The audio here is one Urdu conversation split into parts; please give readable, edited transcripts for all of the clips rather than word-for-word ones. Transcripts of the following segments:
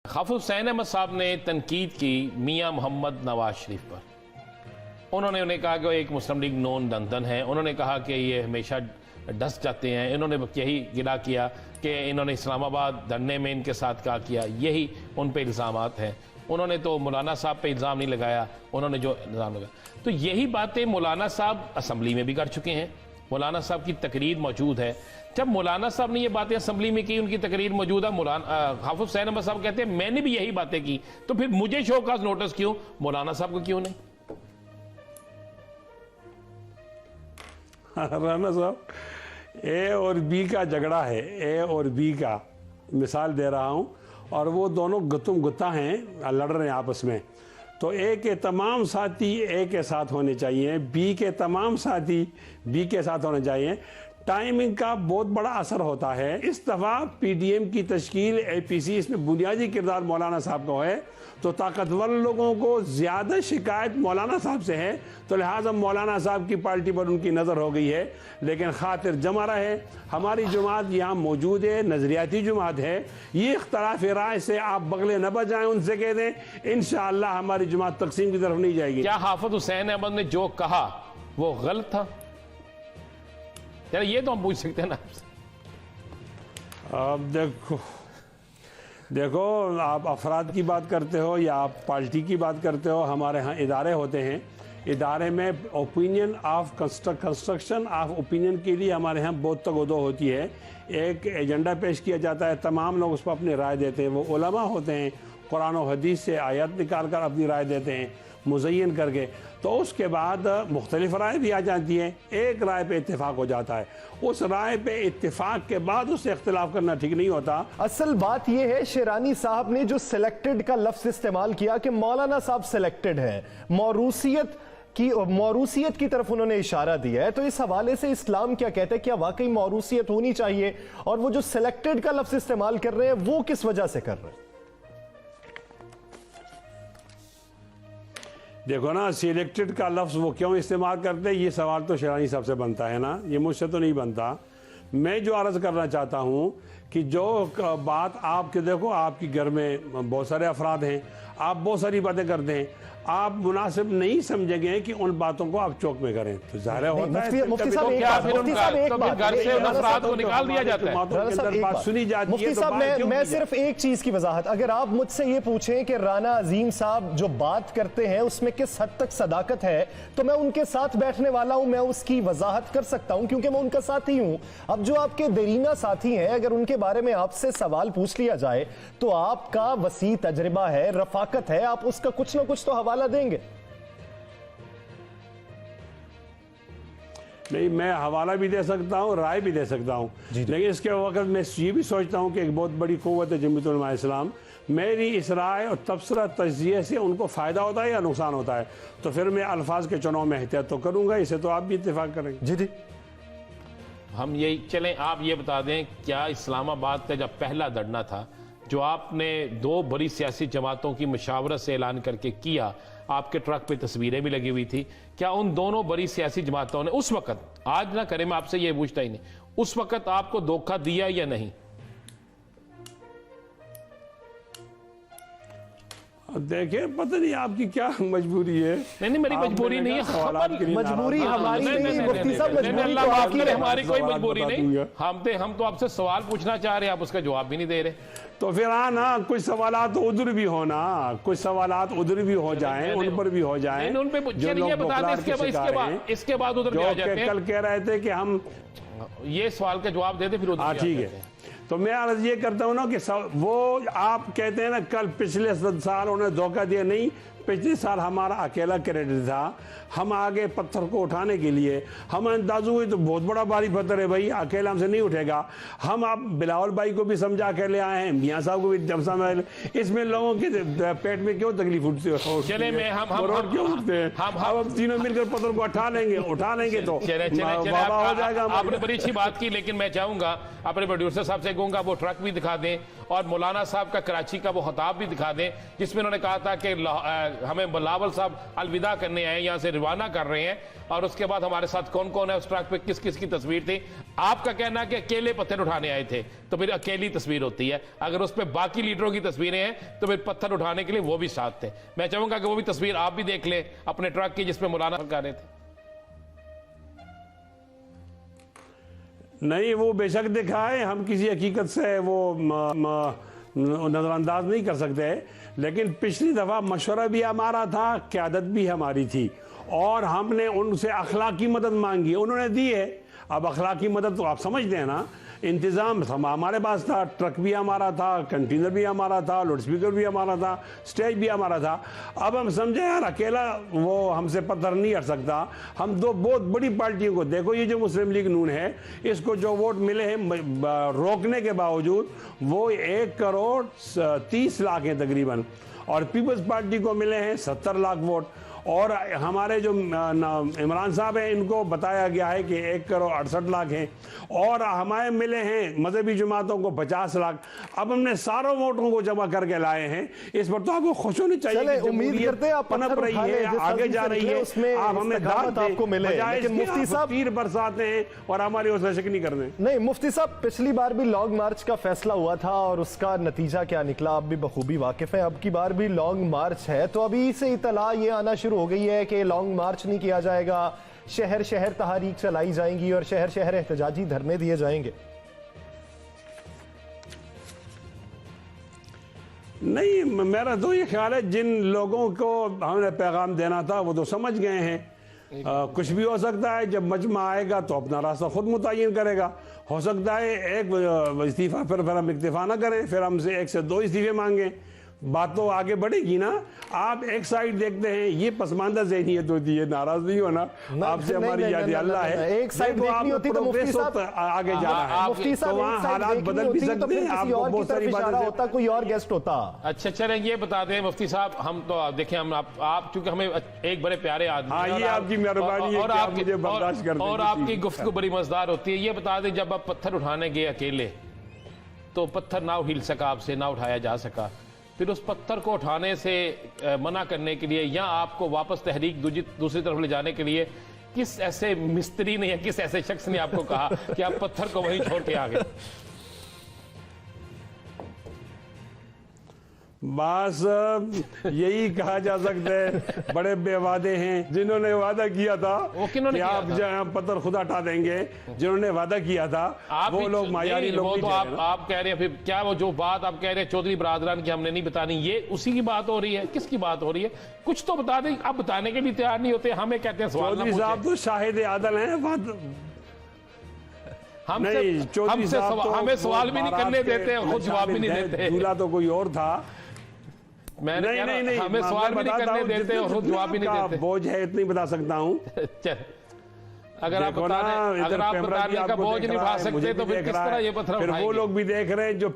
حافظ حسین احمد صاحب نے تنقید کی میاں محمد نواز شریف پر. انہیں کہا کہ وہ ایک مسلم لیگ نون دندن ہے. انہوں نے کہا کہ یہ ہمیشہ ڈس جاتے ہیں. انہوں نے یہی گلا کیا کہ انہوں نے اسلام آباد دھرنے میں ان کے ساتھ کہا کیا, یہی ان پہ الزامات ہیں. انہوں نے تو مولانا صاحب پہ الزام نہیں لگایا, انہوں نے جو الزام لگایا. تو یہی باتیں مولانا صاحب اسمبلی میں بھی کر چکے ہیں. مولانا صاحب کی تقریر موجود ہے. جب مولانا صاحب نے یہ باتیں اسمبلی میں کی, ان کی تقریر موجود ہے, حافظ حسین احمد صاحب کہتے ہیں میں نے بھی یہی باتیں کی, تو پھر مجھے شو کاز نوٹس کیوں, مولانا صاحب کو کیوں نہیں؟ رانا صاحب, اے اور بی کا جھگڑا ہے, اے اور بی کا مثال دے رہا ہوں, اور وہ دونوں گتم گتا ہیں, لڑ رہے ہیں آپس میں. تو اے کے تمام ساتھی اے کے ساتھ ہونے چاہیے, بی کے تمام ساتھی بی کے ساتھ ہونے چاہیے. ٹائمنگ کا بہت بڑا اثر ہوتا ہے. اس دفعہ پی ڈی ایم کی تشکیل اے پی سی, اس میں بنیادی کردار مولانا صاحب کا ہے, تو طاقتور لوگوں کو زیادہ شکایت مولانا صاحب سے ہے, تو لہٰذا مولانا صاحب کی پارٹی پر ان کی نظر ہو گئی ہے. لیکن خاطر جمع رہے, ہماری جماعت یہاں موجود ہے, نظریاتی جماعت ہے. یہ اختلاف رائے سے آپ بغلے نہ بجائیں, ان سے کہہ دیں انشاءاللہ ہماری جماعت تقسیم کی طرف نہیں جائے گی. کیا حافظ حسین احمد نے جو کہا وہ غلط تھا؟ یار یہ تو ہم پوچھ سکتے ہیں نا. اب دیکھو آپ افراد کی بات کرتے ہو یا آپ پارٹی کی بات کرتے ہو, ہمارے ہاں ادارے ہوتے ہیں. ادارے میں opinion of construction of opinion کے لیے ہمارے ہاں بہت تگ و دو ہوتی ہے. ایک ایجنڈا پیش کیا جاتا ہے, تمام لوگ اس پر اپنی رائے دیتے ہیں. وہ علماء ہوتے ہیں, قرآن و حدیث سے آیات نکال کر اپنی رائے دیتے ہیں مزین کر کے. تو اس کے بعد مختلف رائے بھی آ جاتی ہیں, ایک رائے پہ اتفاق ہو جاتا ہے. اس رائے پہ اتفاق کے بعد اس سے اختلاف کرنا ٹھیک نہیں ہوتا. اصل بات یہ ہے شیرانی صاحب نے جو سلیکٹڈ کا لفظ استعمال کیا کہ مولانا صاحب سلیکٹڈ ہیں, موروثیت کی طرف انہوں نے اشارہ دیا ہے. تو اس حوالے سے اسلام کیا کہتا ہے, کیا واقعی موروثیت ہونی چاہیے, اور وہ جو سلیکٹڈ کا لفظ استعمال کر رہے ہیں وہ کس وجہ سے کر رہے ہیں؟ دیکھو نا, سلیکٹڈ کا لفظ وہ کیوں استعمال کرتے ہیں, یہ سوال تو شیرانی صاحب سے بنتا ہے نا, یہ مجھ سے تو نہیں بنتا. میں جو عرض کرنا چاہتا ہوں کہ جو بات آپ کے, دیکھو آپ کی گھر میں بہت سارے افراد ہیں, آپ بہت ساری باتیں کرتے ہیں, آپ مناسب نہیں سمجھیں گے کہ ان باتوں کو آپ چوک میں کریں, تو ظاہر ہوتا ہے مفتی صاحب میں صرف ایک چیز کی وضاحت, اگر آپ مجھ سے یہ پوچھیں کہ رانا عظیم صاحب جو بات کرتے ہیں اس میں کس حد تک صداقت ہے, تو میں ان کے ساتھ بیٹھنے والا ہوں, میں اس کی وضاحت کر سکتا ہوں کیونکہ میں ان کا ساتھی ہوں. اب جو آپ کے دیرینہ ساتھی ہیں, اگر ان کے بارے میں آپ سے سوال پوچھ لیا جائے تو آپ کا وسیع تجربہ ہے, رفاقت ہے, آپ اس کا کچھ نہ کچھ تو حوالہ دیں گے. نہیں, میں حوالہ بھی دے سکتا ہوں, رائے بھی دے سکتا ہوں, لیکن اس کے وقت میں یہ بھی سوچتا ہوں کہ ایک بہت بڑی قوت ہے جمعیت علماء اسلام. میری اس رائے اور تبصرہ تجزیے سے ان کو فائدہ ہوتا ہے یا نقصان ہوتا ہے, تو پھر میں الفاظ کے چناؤ میں احتیاط تو کروں گا. اسے تو آپ بھی اتفاق کریں گے. جی ہم یہی چلیں, آپ یہ بتا دیں کیا اسلام آباد کا جب پہلا دھرنا تھا جو آپ نے دو بڑی سیاسی جماعتوں کی مشاورت سے اعلان کر کے کیا, آپ کے ٹرک پہ تصویریں بھی لگی ہوئی تھی, کیا ان دونوں بڑی سیاسی جماعتوں نے اس وقت, آج نہ کرے میں آپ سے یہ پوچھتا ہی نہیں, اس وقت آپ کو دھوکہ دیا یا نہیں؟ دیکھیں پتہ نہیں آپ کی کیا مجبوری ہے. نہیں میری مجبوری نہیں ہے, مجبوری ہماری نہیں, مفتی صاحب مجبوری تو آپ کی, ہماری کوئی مجبوری نہیں. ہم تو آپ سے سوال پوچھنا چاہ رہے ہیں, آپ اس کا جواب بھی نہیں دے رہے. تو پھر نا کچھ سوالات ادھر بھی ہونا, کچھ سوالات ادھر بھی ہو جائیں, ان پر بھی ہو جائیں جو لوگ بکراٹ کے شکار ہیں, اس کے بعد ادھر بھی آ جاتے ہیں. کل کہہ رہے تھے کہ ہم یہ سوال کا جواب دے دیں پھر ادھر. ٹھیک ہے, تو میں عرض یہ کرتا ہوں نا کہ وہ آپ کہتے ہیں نا کل پچھلے 7 سال انہیں دھوکہ دیا, نہیں, پچھلے سال ہمارا اکیلا کریڈٹ تھا, ہم آگے پتھر کو اٹھانے کے لیے, ہم انداز ہوئے تو بہت بڑا بھاری پتھر ہے بھائی, اکیلا ہم سے نہیں اٹھے گا. ہم آپ بلاول بھائی کو بھی سمجھا کے لے آئے ہیں, میاں صاحب کو بھی جب سمجھا, اس میں لوگوں کے پیٹ میں کیوں تکلیف اٹھتی ہے, چلے میں ہم کیوں اٹھتے ہیں, ہم تینوں مل کر پتھر کو اٹھا لیں گے تو بابا ہو جائے گا. آپ نے بڑی اچھی بات کی, لیکن میں چاہوں گا اپنے پروڈیوسر صاحب سے کہوں گا وہ ٹرک بھی دکھا دیں, اور مولانا صاحب کا کراچی کا وہ خطاب بھی دکھا دیں جس میں انہوں نے کہا تھا کہ ہمیں بلاول صاحب الوداع کرنے آئے یہاں سے روانہ کر رہے ہیں اور اس کے بعد ہمارے ساتھ کون کون ہے اس ٹرک پہ کس کس کی تصویر تھی. آپ کا کہنا ہے کہ اکیلے پتھر اٹھانے آئے تھے تو پھر اکیلی تصویر ہوتی ہے, اگر اس پہ باقی لیڈروں کی تصویریں ہیں تو پھر پتھر اٹھانے کے لیے وہ بھی ساتھ تھے. میں چاہوں گا کہ وہ بھی تصویر آپ بھی دیکھ لیں اپنے ٹرک کی جس پہ مولانا کر رہے تھے. نہیں, وہ بے شک دکھائے, ہم کسی حقیقت سے وہ نظر انداز نہیں کر سکتے, لیکن پچھلی دفعہ مشورہ بھی ہمارا تھا, قیادت بھی ہماری تھی, اور ہم نے ان سے اخلاقی مدد مانگی, انہوں نے دی ہے. اب اخلاقی مدد تو آپ سمجھتے ہیں نا, انتظام ہمارے پاس تھا, ٹرک بھی ہمارا تھا, کنٹینر بھی ہمارا تھا, لاؤڈ اسپیکر بھی ہمارا تھا, سٹیج بھی ہمارا تھا. اب ہم سمجھے یار اکیلا وہ ہم سے پتھر نہیں ہٹ سکتا. ہم دو بہت بڑی پارٹیوں کو دیکھو, یہ جو مسلم لیگ نون ہے, اس کو جو ووٹ ملے ہیں روکنے کے باوجود وہ 1,30,00,000 ہیں تقریباً, اور پیپلز پارٹی کو ملے ہیں 70 لاکھ ووٹ, اور ہمارے جو عمران صاحب ہیں ان کو بتایا گیا ہے کہ 1,68,00,000 ہیں, اور ہمارے ملے ہیں مذہبی جماعتوں کو 50 لاکھ. اب ہم نے ساروں ووٹوں کو جمع کر کے لائے ہیں. اس پر تو آپ کو خوش ہونی چاہیے کہ امید کرتے ہیں آپ پنپ رہی ہے, آگے جا رہی ہے, آپ ہمیں داد آپ کو ملے. لیکن مفتی صاحب تیر برساتے ہیں اور ہماری حوصلہ شکنی کرتے ہیں. نہیں مفتی صاحب, پچھلی بار بھی لانگ مارچ کا فیصلہ ہوا تھا اور اس کا نتیجہ کیا نکلا آپ بھی بخوبی واقف ہیں. اب کی بار بھی لانگ مارچ ہے, تو ابھی سے اطلاع یہ آنا شروع ہو گئی ہے کہ لانگ مارچ نہیں کیا جائے گا, شہر شہر تحریک چلائی جائیں گی اور شہر شہر احتجاجی دھرنے دیے جائیں گے. نہیں, میرا تو یہ خیال ہے جن لوگوں کو ہم نے پیغام دینا تھا وہ تو سمجھ گئے ہیں. کچھ بھی ہو سکتا ہے, جب مجمع آئے گا تو اپنا راستہ خود متعین کرے گا. ہو سکتا ہے ایک استعفیٰ پھر ہم اکتفا نہ کریں, پھر ہم سے 1 سے 2 استعفے مانگیں, بات تو آگے بڑھے گی نا. آپ ایک سائیڈ دیکھتے ہیں, یہ پسماندہ ذہنیت ہوتی ہے, ناراض نہیں ہونا, آپ سے ہماری یاد اللہ ہے. ایک سائیڈ دیکھنی ہوتی تو مفتی صاحب آگے جانا ہے, مفتی صاحب وہاں حالات بدل بھی سکتے ہیں. آپ کو بہت ساری باتیں ہوتا, کوئی اور گیسٹ ہوتا. اچھا چلیں یہ بتا دیں مفتی صاحب, ہم تو دیکھیں ہم آپ چونکہ ہمیں ایک بڑے پیارے آدمی ہیں, یہ آپ کی مہربانی ہے کہ آپ مجھے برداشت کر دیں, اور آپ کی گفتگو بڑی مزدار ہوتی ہے. یہ بتا دیں جب آپ پتھر اٹھانے گئے اکیلے تو پتھر نہ ہل سکا آپ سے, نہ اٹھایا جا سکا, پھر اس پتھر کو اٹھانے سے منع کرنے کے لیے یا آپ کو واپس تحریک دوسری طرف لے جانے کے لیے کس ایسے مستری نے یا کس ایسے شخص نے آپ کو کہا کہ آپ پتھر کو وہیں چھوڑ کے آ گئے؟ بس یہی کہا جا سکتا ہے, بڑے بے وعدے ہیں. جنہوں نے وعدہ کیا تھا کہ آپ پتھر خدا ہٹا دیں گے, جنہوں نے وعدہ کیا تھا وہ لوگ معیاری لوگ بھی تو آپ کہہ رہے ہیں, پھر کیا وہ جو بات آپ کہہ رہے ہیں چودھری برادران کی ہم نے نہیں بتانی, یہ اسی کی بات ہو رہی ہے؟ کس کی بات ہو رئی ہے؟ کچھ تو بتا دیں. آپ بتانے کے بھی تیار نہیں ہوتے, ہمیں کہتے ہیں سوال نہ پوچھیں. چودھری صاحب تو شاہد عدل ہیں. ہمیں سوال بھی نہیں کرنے دیتے, خود جواب بھی نہیں دیتے. دولہا تو کوئی اور تھا. میں نے کہا ہمیں سوال بھی نہیں کرنے دیتے اور خود جواب بھی نہیں دیتے. بوجھ ہے اتنی بتا سکتا ہوں. اگر آپ بتانے کا بوجھ نہیں اٹھا سکتے تو پھر کس طرح یہ پتھر اٹھائیں گے؟ پھر وہ لوگ بھی دیکھ رہے ہیں جو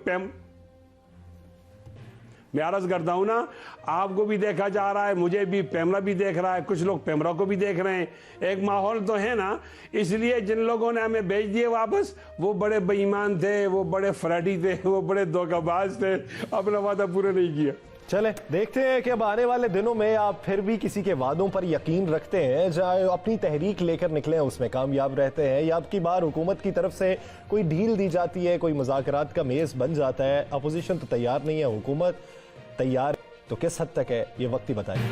میں عرض کرتا ہوں نا, آپ کو بھی دیکھا جا رہا ہے, مجھے بھی, پیمرا بھی دیکھ رہا ہے, کچھ لوگ پیمرا کو بھی دیکھ رہے ہیں. ایک ماحول تو ہے نا. اس لیے جن لوگوں نے ہمیں بھیج دیے واپس, وہ بڑے بے ایمان تھے, وہ بڑے فریڈی تھے, وہ بڑے دھوکہ باز تھے, اپنا وعدہ پورا نہیں کیا. چلیں دیکھتے ہیں کہ اب آنے والے دنوں میں آپ پھر بھی کسی کے وعدوں پر یقین رکھتے ہیں, چاہے اپنی تحریک لے کر نکلیں اس میں کامیاب رہتے ہیں, یا اب کی بار حکومت کی طرف سے کوئی ڈھیل دی جاتی ہے, کوئی مذاکرات کا میز بن جاتا ہے. اپوزیشن تو تیار نہیں ہے, حکومت تیار, تو کس حد تک ہے یہ وقت ہی بتائیں.